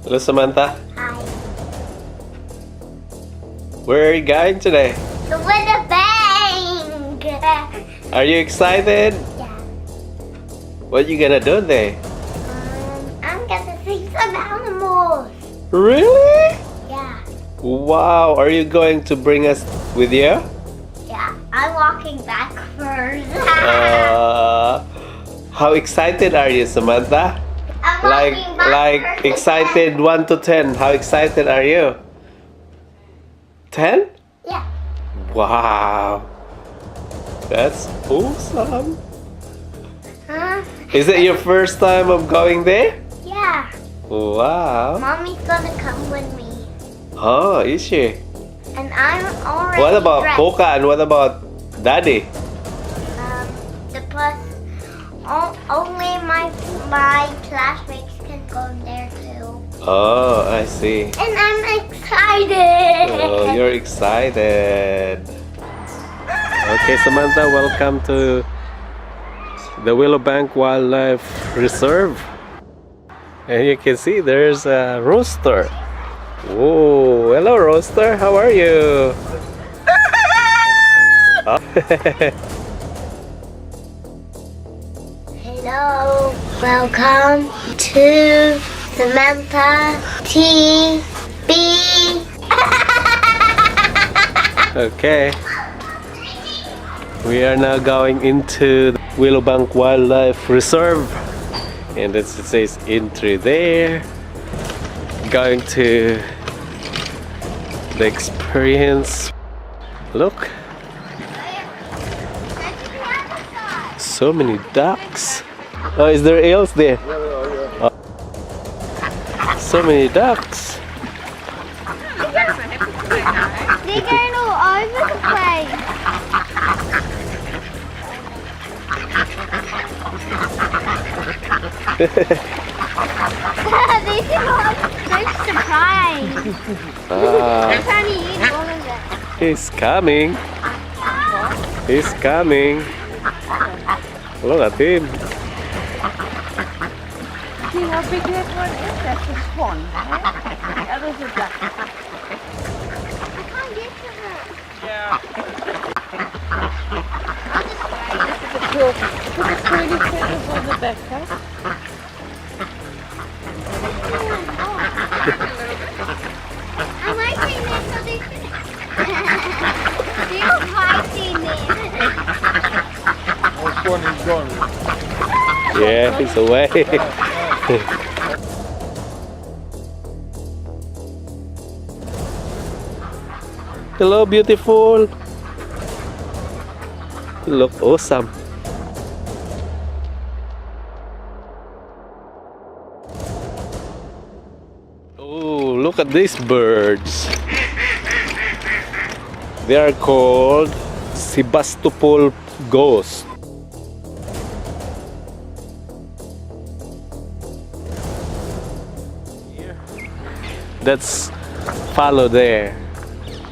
Hello, Samantha. Hi. Where are you going today? The Willowbank. Are you excited? Yeah. What you gonna do there? I'm gonna see some animals. Really? Yeah. Wow. Are you going to bring us with you? Yeah. I'm walking back first. How excited are you, Samantha? I'm walking back Like first. excited 1 to 10. How excited are you? 10? Yeah. Wow. That's awesome. Huh? Is it your first time of going there? Yeah. Wow. Mommy's gonna come with me. Oh, is she? And I'm already What about dressed. Coca and what about Daddy? The bus. Only my classmates can go there too. Oh, I see. And I'm excited. Oh, you're excited. Okay, Samantha, welcome to the Willowbank Wildlife Reserve. And you can see there's a rooster. Whoa, hello rooster, how are you? Hello, welcome to Samantha TV. Okay. We are now going into the Willowbank Wildlife Reserve. And it says entry there. Going to the experience. Look. So many ducks. Oh, is there else there? Oh. So many ducks. They're going all over the place. These are all so surprised. They're trying to eat all of it. He's coming. He's coming. Look at him. See how big that one is? That's a swan. The other's a duck. I can't get to her. Look at the curly feathers on the back, huh? I like seeing this so they can... They're hiding it. Which one is gone? Yeah, he's away. Hello, beautiful. You look awesome. Oh, look at these birds. They are called Sebastopol ghost. That's follow there.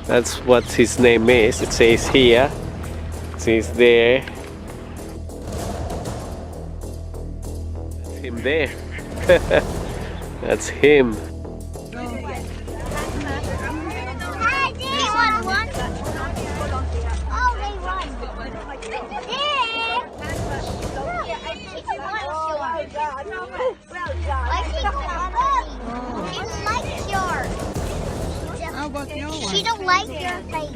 That's what his name is. It says here. It says there. That's him there. That's him. Hi, do you want one? Oh, they run. How about your one? She don't like your face.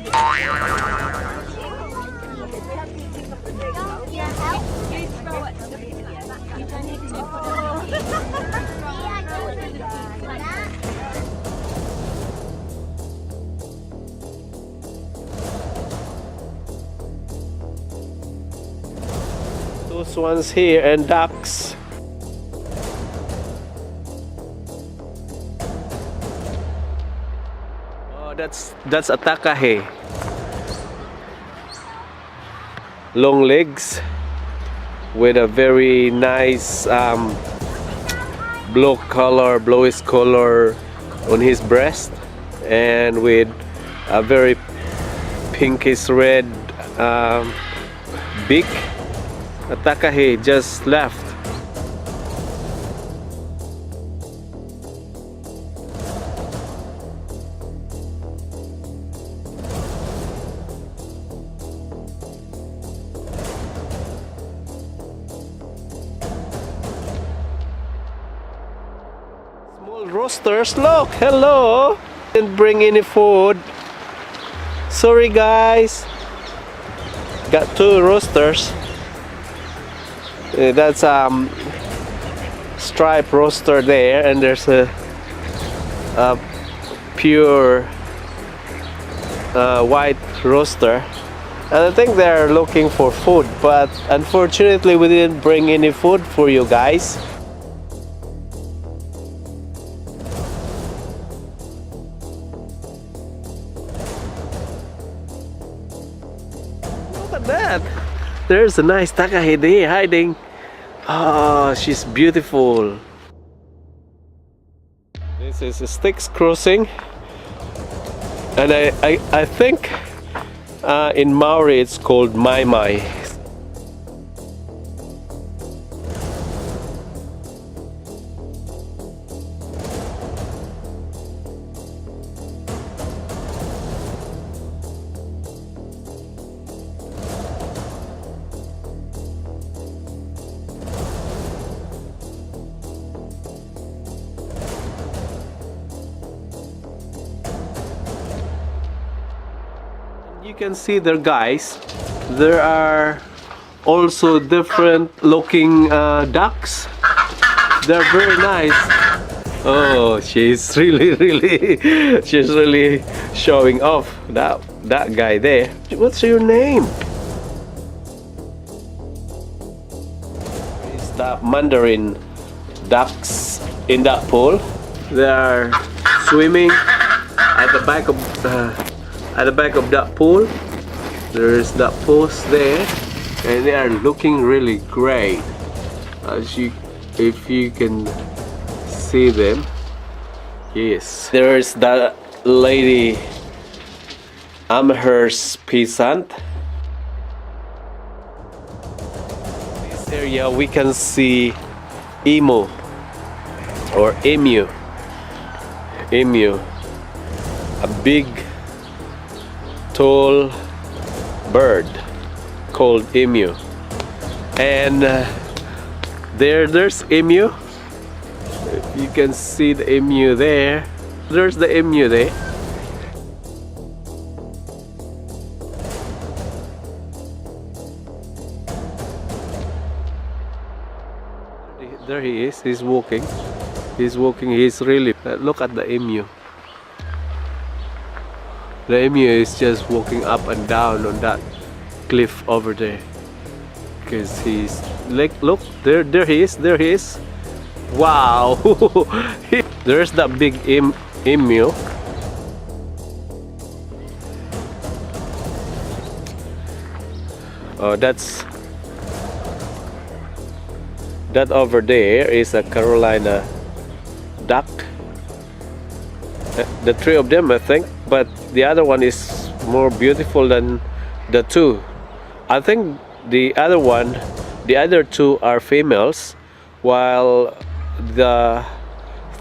Those ones here and ducks. Oh, that's a takahe. Long legs with a very nice bluish color on his breast, and with a very pinkish red beak. A takahe just left. Roosters, look, hello. Didn't bring any food. Sorry guys. Got 2 roosters. That's striped rooster there, and there's a pure white rooster. And I think they're looking for food, but unfortunately we didn't bring any food for you guys. Look at that! There's a nice takahidi hiding. Oh, she's beautiful. This is a Styx crossing, and I think in Maori it's called Mai Mai. You can see there, guys, there are also different looking ducks. They're very nice. Oh, she's really showing off, that guy there. What's your name? It's the mandarin ducks in that pool. They are swimming at the back of that pool. There is that post there, and they are looking really great. If you can see them. Yes, there is that lady Amherst peasant. This area we can see emu or emu, a big tall bird called emu, and there's emu. You can see the emu there. There's the emu there. There he is. He's walking. He's really look at the emu. The emu is just walking up and down on that cliff over there, because he's like, look, there he is. Wow. There's that big emu. Oh, that over there is a Carolina duck. The 3 of them, I think, but the other one is more beautiful than the 2. I think the other 2 are females, while the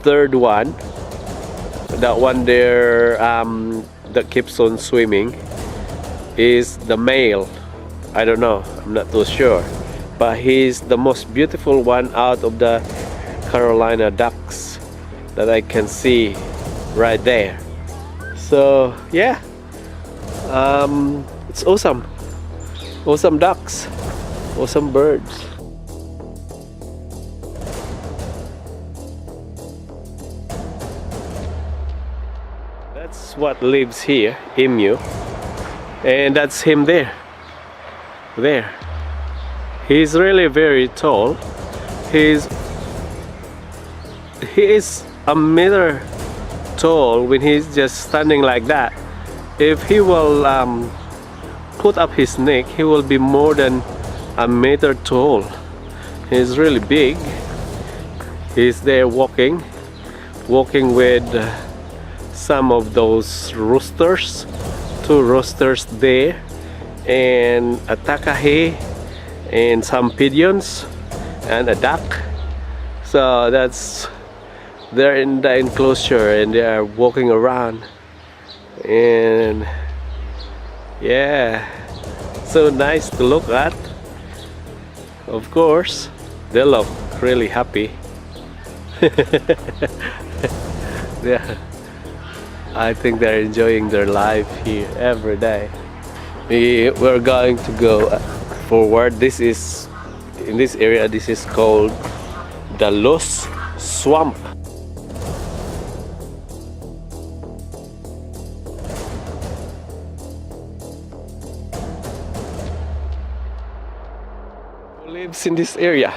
3rd one, that one there that keeps on swimming, is the male. I don't know, I'm not too sure, but he's the most beautiful one out of the Carolina ducks that I can see right there. So yeah, it's awesome ducks, awesome birds. That's what lives here, emu, and that's him there. He's really very tall. He is a meter tall when he's just standing like that. If he will put up his neck, he will be more than a meter tall. He's really big. He's there walking with some of those roosters, 2 roosters there, and a takahe, and some pigeons, and a duck. So they're in the enclosure, and they are walking around, and yeah, so nice to look at. Of course, they look really happy. Yeah, I think they're enjoying their life here every day. We're going to go forward. This is in this area. This is called the Los Swamp. Who lives in this area?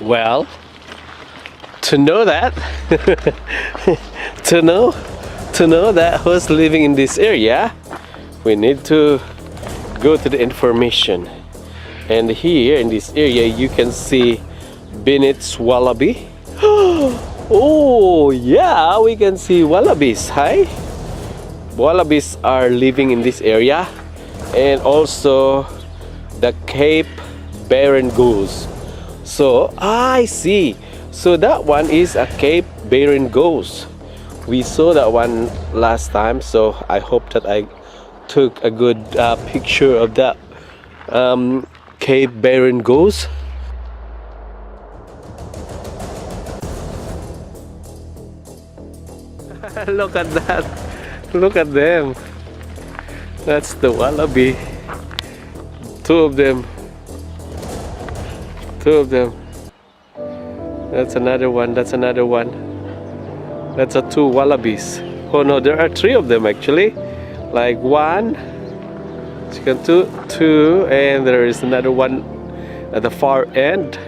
Well, to know that, to know that who's living in this area, we need to go to the information. And here in this area, you can see Bennett's wallaby. Oh yeah, we can see wallabies. Hi, wallabies are living in this area, and also the Cape Barren goose. So I see. So that one is a Cape Barren goose. We saw that one last time. So I hope that I took a good picture of that Cape Barren goose. Look at that. Look at them. That's the wallaby. Two of them. That's another one. That's another one. That's a two wallabies. Oh no, there are three of them actually. Like one, chicken, two, and there is another one at the far end,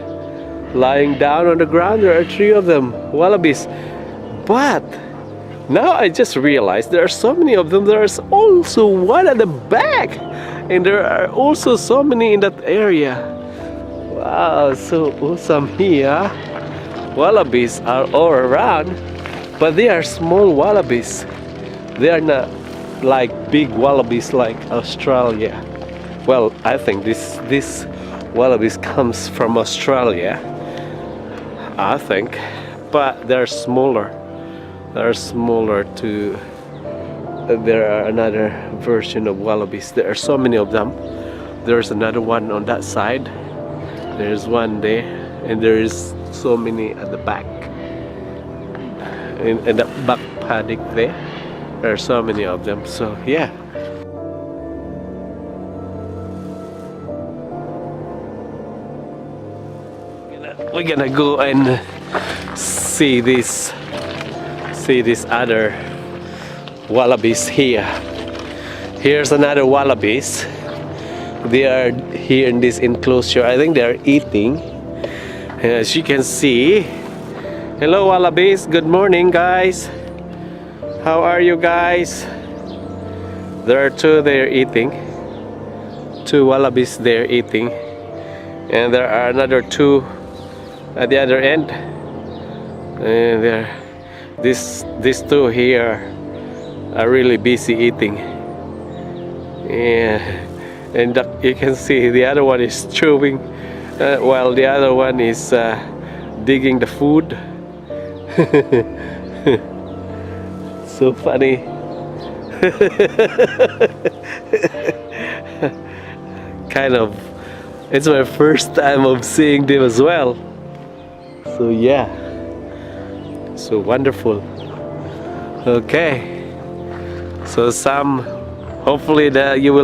lying down on the ground. There are three of them, wallabies. But now I just realized there are so many of them. There's also one at the back, and there are also so many in that area. Wow, so awesome here. Wallabies are all around, but they are small wallabies. They are not like big wallabies like Australia. Well, I think this wallabies comes from Australia, I think, but they're smaller. They're smaller too. There are another version of wallabies. There are so many of them. There's another one on that side. There's one there, and there is so many at the back. In the back paddock there. There are so many of them. So yeah. We're gonna go and see these other wallabies here. Here's another wallabies. They are here in this enclosure. I think they are eating. As you can see. Hello wallabies. Good morning guys. How are you guys? There are two there eating. Two wallabies there eating. And there are another two at the other end. And these two here are really busy eating. Yeah. And you can see the other one is chewing while the other one is digging the food. So funny. Kind of, it's my first time of seeing them as well. So yeah, so wonderful. Okay, so hopefully that you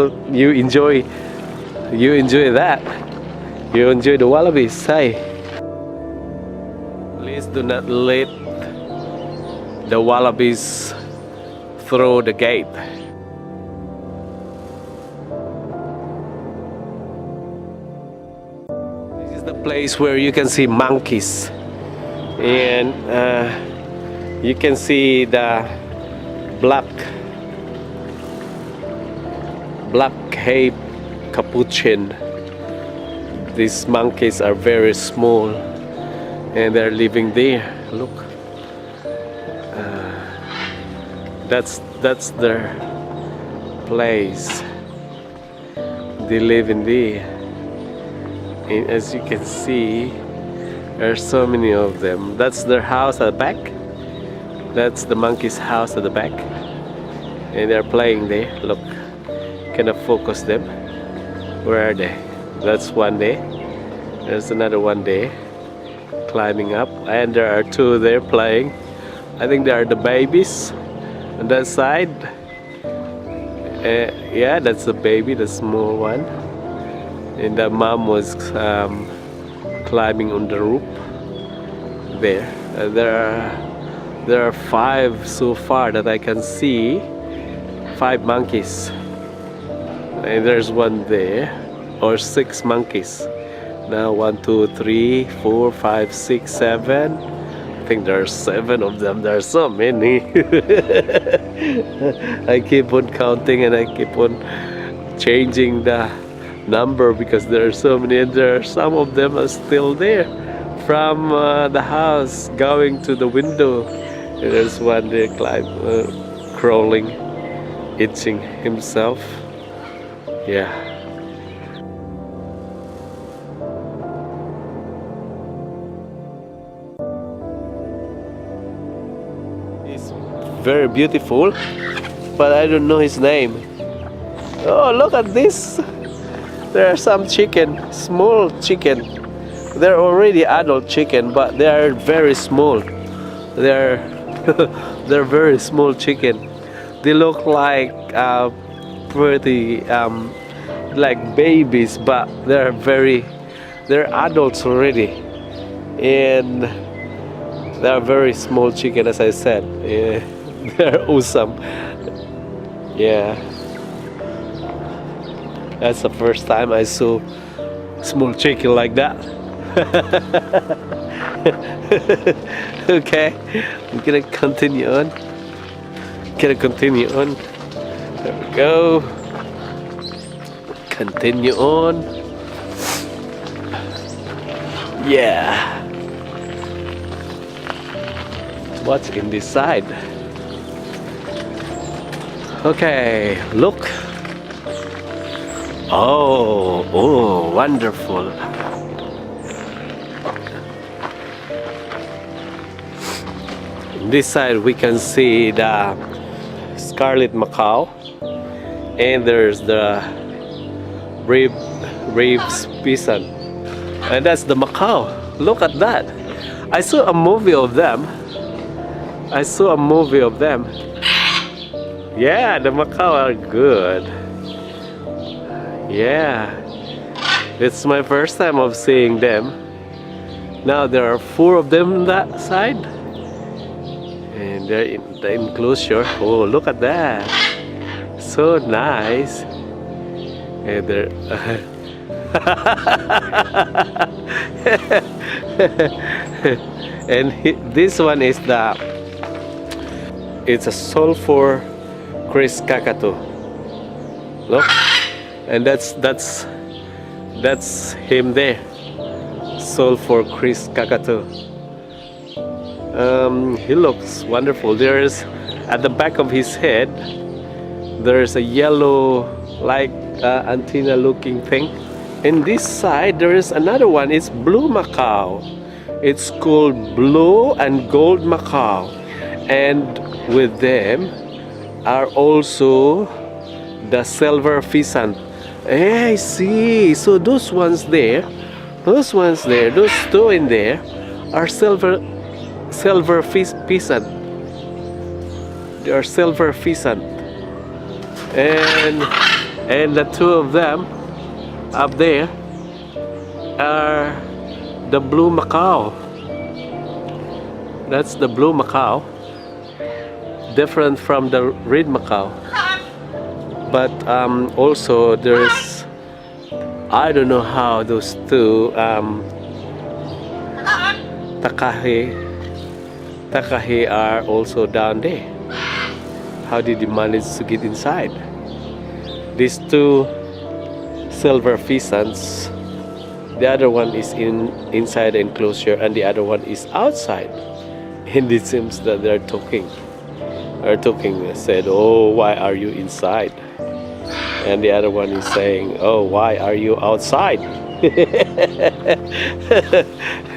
enjoy that. You enjoy the wallabies. Hi. Please do not let the wallabies through the gate. This is the place where you can see monkeys, and you can see the black Cape capuchin. These monkeys are very small, and they're living there. Look, that's their place. They live in there, and as you can see, there are so many of them. That's their house at the back. That's the monkey's house at the back, and they're playing there. Look, can I focus them? Where are they? That's one there. There's another one there climbing up, and there are two there playing. I think they are the babies on that side. Yeah, that's the baby, the small one, and the mom was climbing on the roof there. There are 5 so far that I can see. 5 monkeys, and there's one there, or 6 monkeys. Now 1, 2, 3, 4, 5, 6, 7. I think there are 7 of them. There are so many. I keep on counting and I keep on changing the number because there are so many, and there are some of them are still there from the house going to the window. And there's one there crawling, itching himself. Yeah. It's very beautiful, but I don't know his name. Oh, look at this. There are some chicken, small chicken. They're already adult chicken, but they are very small. They're they're very small chicken. They look like pretty like babies, but they're adults already, and they're very small chicken, as I said. Yeah, they're awesome. Yeah, that's the first time I saw small chicken like that. Okay, I'm gonna continue on. There we go. Continue on. Yeah. What's in this side? Okay, look. Oh, wonderful. On this side we can see the scarlet macaw, and there's the Reeves pheasant, and that's the macaw. Look at that. I saw a movie of them. Yeah, the macaw are good. Yeah, it's my first time of seeing them. Now there are 4 of them on that side, and they're in the enclosure. Oh, look at that. So nice. And they're and this one is it's a sulfur Chris Kakatu. Look, and that's him there. Sulfur Chris Kakatu. He looks wonderful. There's at the back of his head, there's a yellow like antenna looking thing. In this side there is another one. It's blue macaw. It's called blue and gold macaw, and with them are also the silver pheasant. Hey, I see. So those two in there are silver pheasant. They are silver pheasant, and the 2 of them up there are the blue macaw. That's the blue macaw, different from the red macaw. But also there is, I don't know how those 2 Takahe are also down there. How did they manage to get inside? These 2 silver pheasants, the other one is inside the enclosure and the other one is outside. And it seems that they're talking. Said, oh, why are you inside? And the other one is saying, oh, why are you outside?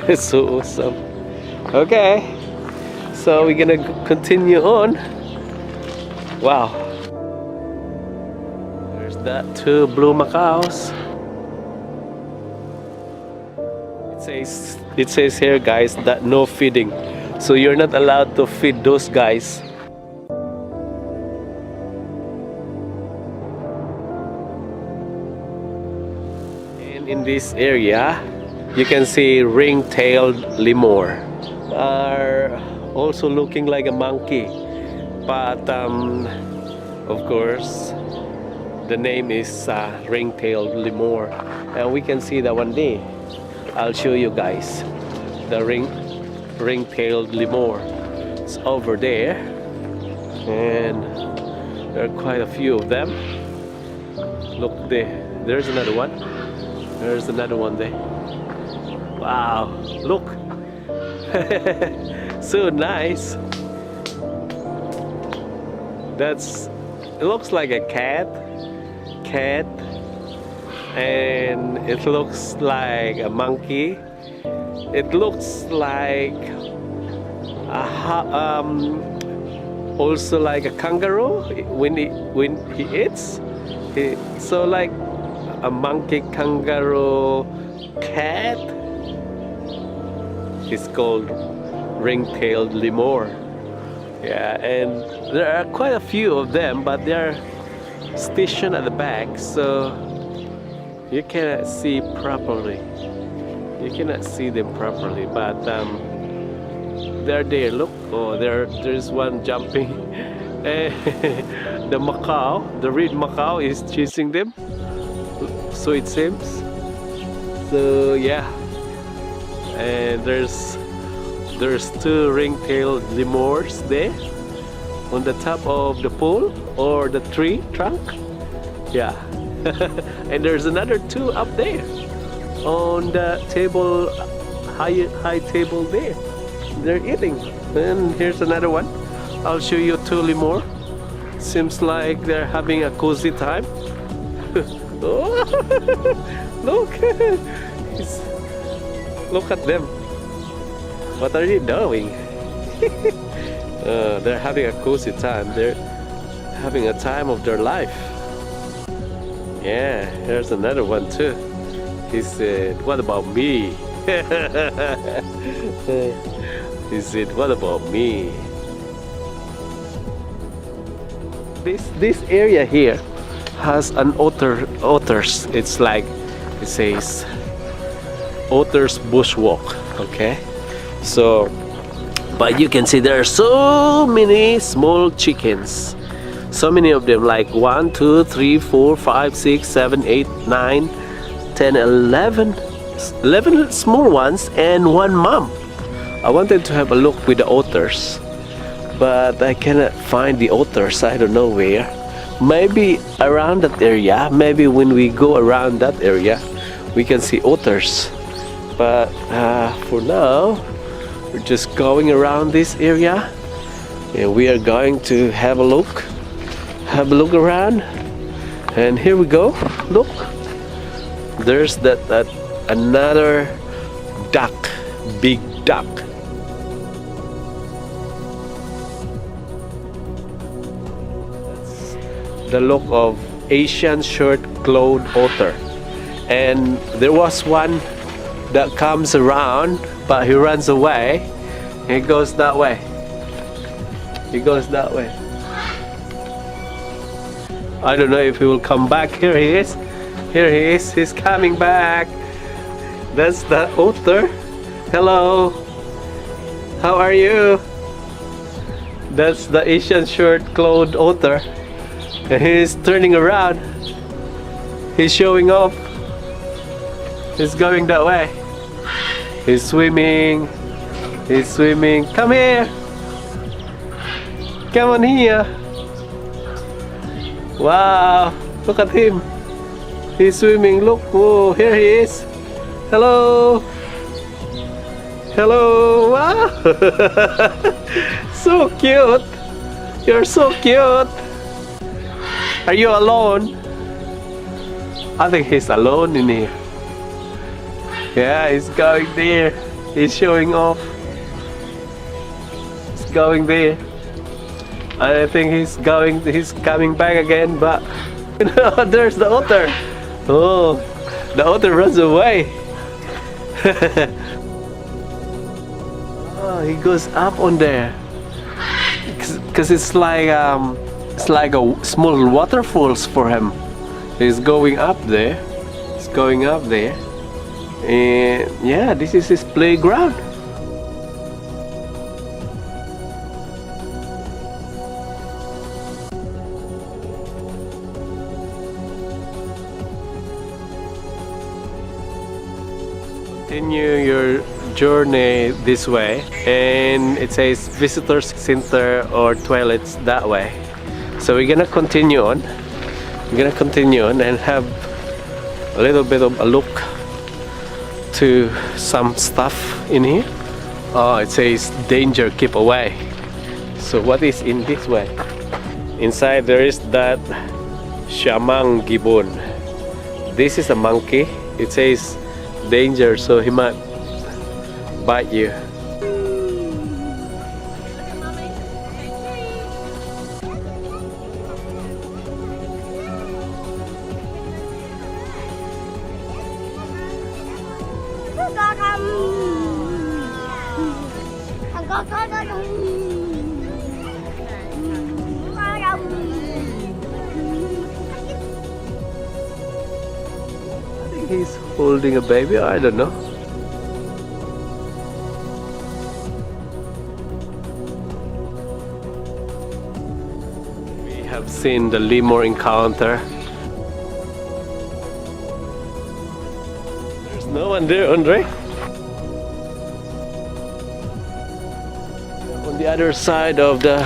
It's so awesome. Okay, so we're gonna continue on. Wow, there's that 2 blue macaws. It says it says here, guys, that no feeding. So you're not allowed to feed those guys. And in this area, you can see ring-tailed lemur. Are also looking like a monkey, but of course the name is ring-tailed lemur, and we can see that one day. I'll show you guys the ring-tailed lemur. It's over there, and there are quite a few of them. Look there, there's another one. There's another one there. Wow, look. So nice. It looks like a cat, and it looks like a monkey. It looks like also like a kangaroo when he eats. So like a monkey, kangaroo, cat. It's called ring-tailed lemur. Yeah, and there are quite a few of them, but they're stationed at the back, so you cannot see properly. You cannot see them properly, but they're there. Look, oh, there's one jumping. The macaw, the red macaw, is chasing them. So it seems. So yeah. And there's two ring-tailed lemurs there on the top of the pole or the tree trunk. Yeah. And there's another two up there on the table, high table there. They're eating. And here's another one. I'll show you two lemur. Seems like they're having a cozy time. Oh, look. Look at them. What are you doing? They're having a cozy time. They're having a time of their life. Yeah, here's another one too. He said, "What about me?" He said, "What about me?" This area here has an otters. It's like it says otters bushwalk. Okay, so but you can see there are so many small chickens, so many of them, like 1 2 3 4 5 6 7 8 9 10 11 small ones and one mom. I wanted to have a look with the otters, but I cannot find the otters. I don't know where. Maybe around that area, maybe when we go around that area we can see otters. But for now, we're just going around this area, and we are going to have a look around. And here we go. Look, there's that another duck, big duck. That's the look of Asian short-clawed otter. And there was one that comes around, but he runs away. He goes that way. He goes that way. I don't know if he will come back. Here he is. Here he is. He's coming back. That's the otter. Hello. How are you? That's the Asian short-clawed otter. And he's turning around. He's showing off. He's going that way. He's swimming. He's swimming. Come here. Come on here. Wow. Look at him. He's swimming. Look. Whoa. Here he is. Hello. Hello. Wow. So cute. You're so cute. Are you alone? I think he's alone in here. Yeah, he's going there. He's showing off. He's going there. I think he's coming back again, but there's the otter. Oh, the otter runs away. Oh, he goes up on there. Because it's like a small waterfalls for him. He's going up there. He's going up there. And yeah, this is his playground. Continue your journey this way, and it says visitors center or toilets that way. So we're gonna continue on. We're gonna continue on and have a little bit of a look to some stuff in here. Oh, it says danger, keep away. So what is in this way? Inside there is that shamang gibbon. This is a monkey. It says danger, so he might bite you. He's holding a baby, I don't know. We have seen the lemur encounter. There's no one there, Andre. On the other side of the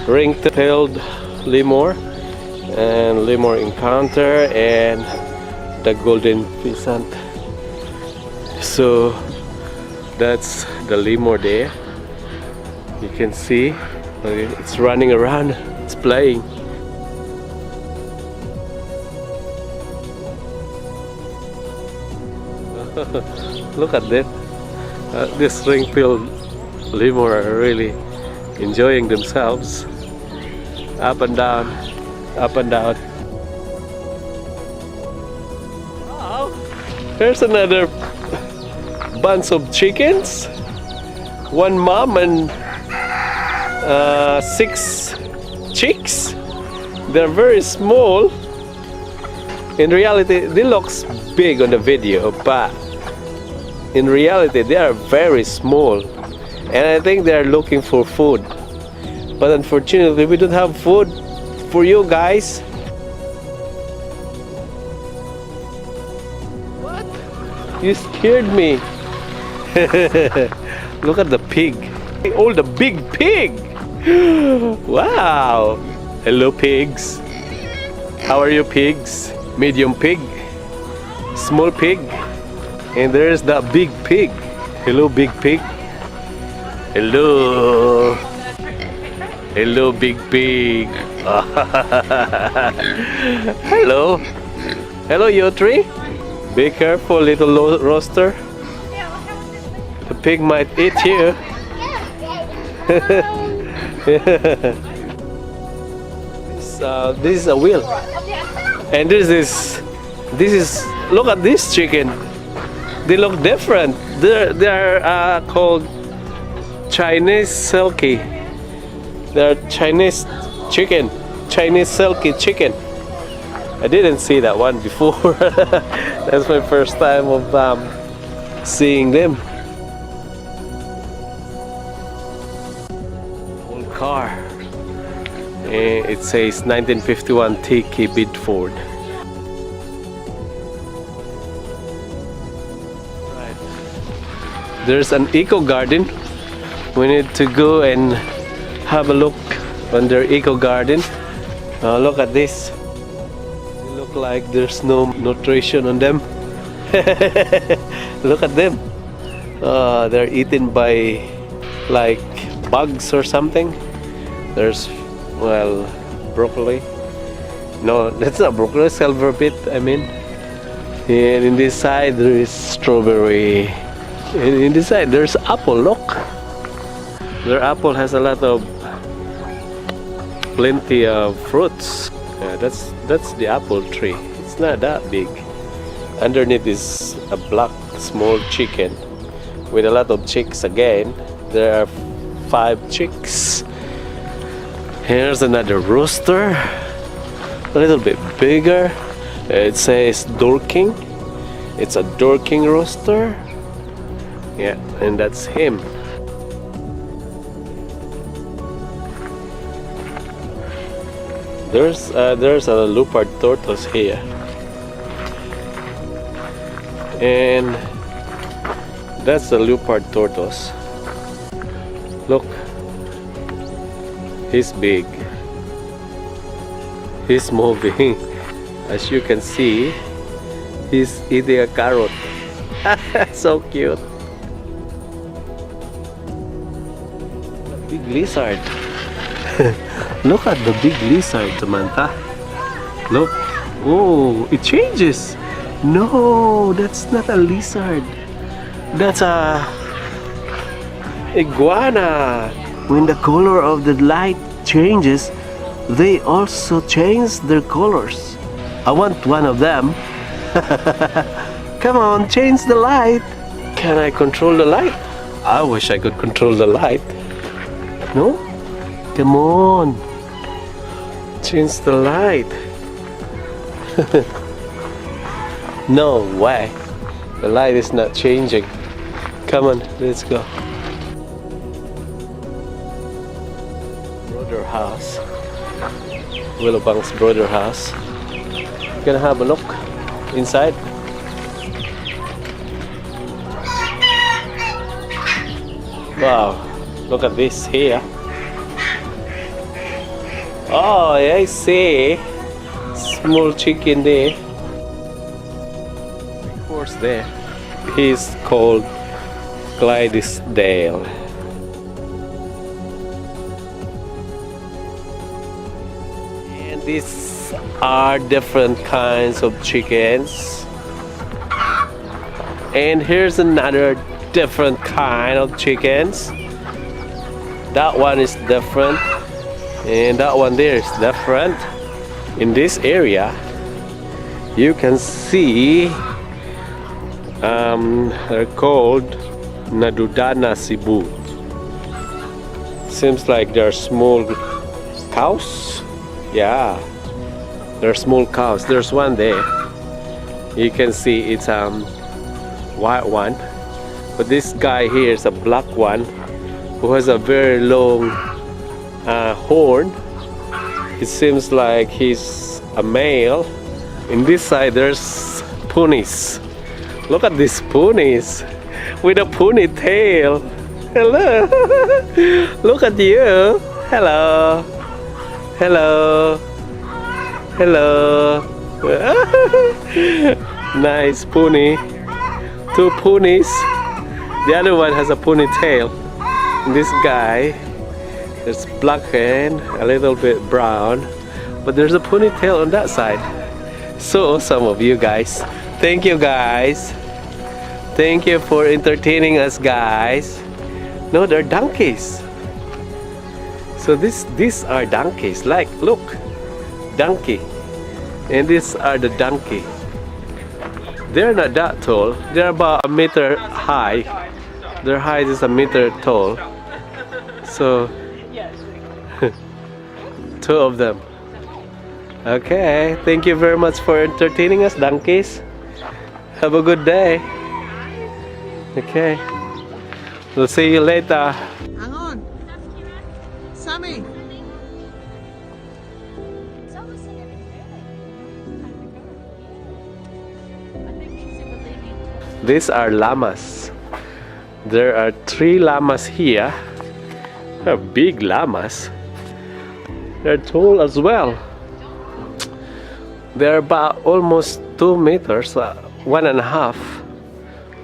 ring-tailed lemur and lemur encounter and the golden pheasant. So that's the lemur there. You can see it's running around, it's playing. Look at that. This ring-tailed lemur are really enjoying themselves. Up and down, up and down. Here's another bunch of chickens. One mom and 6 chicks. They're very small. In reality, they look big on the video, but in reality, they are very small. And I think they are looking for food. But unfortunately, we don't have food for you guys. You scared me. Look at the pig. Oh, the big pig. Wow. Hello, pigs. How are you, pigs? Medium pig, small pig, and there's the big pig. Hello, big pig. Hello. Hello, big pig. Hello. Hello, you three. Be careful, little roaster. The pig might eat you. This is a wheel, and this is look at this chicken. They look different. They're called Chinese silky. They're Chinese chicken, Chinese silky chicken. I didn't see that one before. That's my first time of seeing them. Old car. It says 1951 Tiki Bidford. Right. There's an eco garden. We need to go and have a look on their eco garden. Look at this. Like there's no nutrition on them. Look at them. They're eaten by like bugs or something. There's, well, broccoli. No, that's not broccoli, silver bit, I mean. And in this side there is strawberry. And in this side there's apple, look. Their apple has a lot of plenty of fruits. That's the apple tree. It's not that big. Underneath is a black small chicken. with a lot of chicks again. There are 5 chicks. Here's another rooster, a little bit bigger. It says Dorking. It's a Dorking rooster. Yeah, and that's him. There's a leopard tortoise here, and that's the leopard tortoise. Look, he's big. He's moving. As you can see, he's eating a carrot. So cute. Big lizard. Look at the big lizard, Samantha. Look. Oh, it changes. No, that's not a lizard. That's a iguana. When the color of the light changes, they also change their colors. I want one of them. Come on, change the light. Can I control the light? I wish I could control the light. No? Come on. Change the light. No way. The light is not changing. Come on, let's go. Brother house. Willowbank's brother house. Gonna have a look inside. Wow, look at this here. Oh, I see. Small chicken there. Of course, there. He's called Clydesdale. And these are different kinds of chickens. And here's another different kind of chickens. That one is different. And that one there is different. In this area, you can see they're called Nadudana Cebu. Seems like they're small cows. Yeah, they're small cows. There's one there. You can see it's white one, but this guy here is a black one who has a very long horn. It seems like he's a male. In this side there's ponies. Look at these ponies with a ponytail. Hello. Look at you. Hello. Hello. Hello. Nice pony. 2 ponies. The other one has a ponytail. And this guy, it's black and a little bit brown, but there's a ponytail on that side. So awesome of you guys. Thank you guys. Thank you for entertaining us guys. No, they're donkeys. So these are donkeys. Like, look, donkey. And these are the donkey. They're not that tall. They're about a meter high. Their height is a meter tall. So 2 of them. Okay, thank you very much for entertaining us, donkeys. Have a good day. Okay, we'll see you later. Hang on. Sammy. These are llamas. There are 3 llamas here. They're big llamas. They're tall as well. They're about almost 2 meters, 1.5,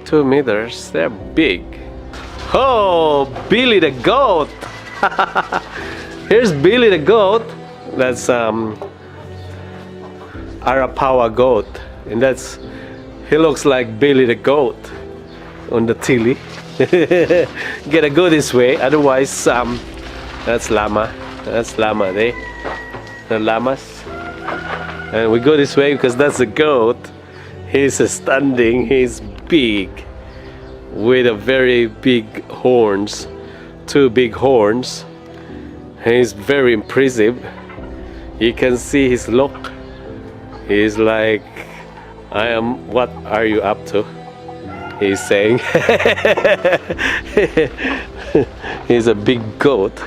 2 meters. They're big. Oh, Billy the goat. Here's Billy the goat. That's Arapawa goat, and he looks like Billy the goat on the TV. Gotta go this way, otherwise that's llama. That's llama there. The llamas. And we go this way because that's a goat. He's standing. He's big. with a very big horns, two big horns. He's very impressive. You can see his look. He's like, what are you up to? He's saying. He's a big goat.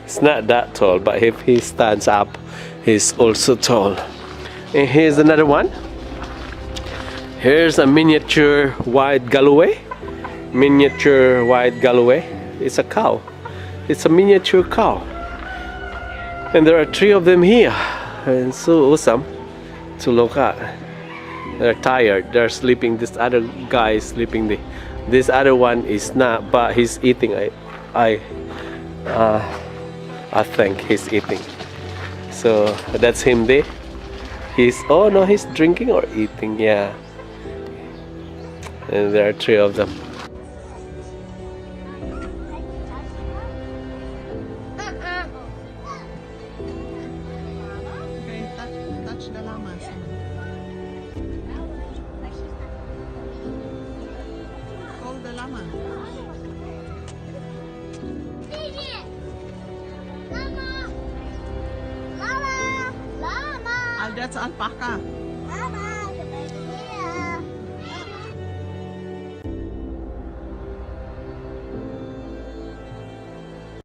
He's not that tall, but if he stands up, he's also tall. And here's another one. Here's a miniature white Galloway. Miniature white Galloway. It's a cow. It's a miniature cow. And there are 3 of them here. And so awesome to look at. They're tired. They're sleeping. This other guy is sleeping. This other one is not, but he's eating. I think he's eating. So that's him there. Oh no, he's drinking or eating. Yeah. And there are 3 of them. Okay, touch the llama. Hold the llama. Llama! Llama! That's alpaca.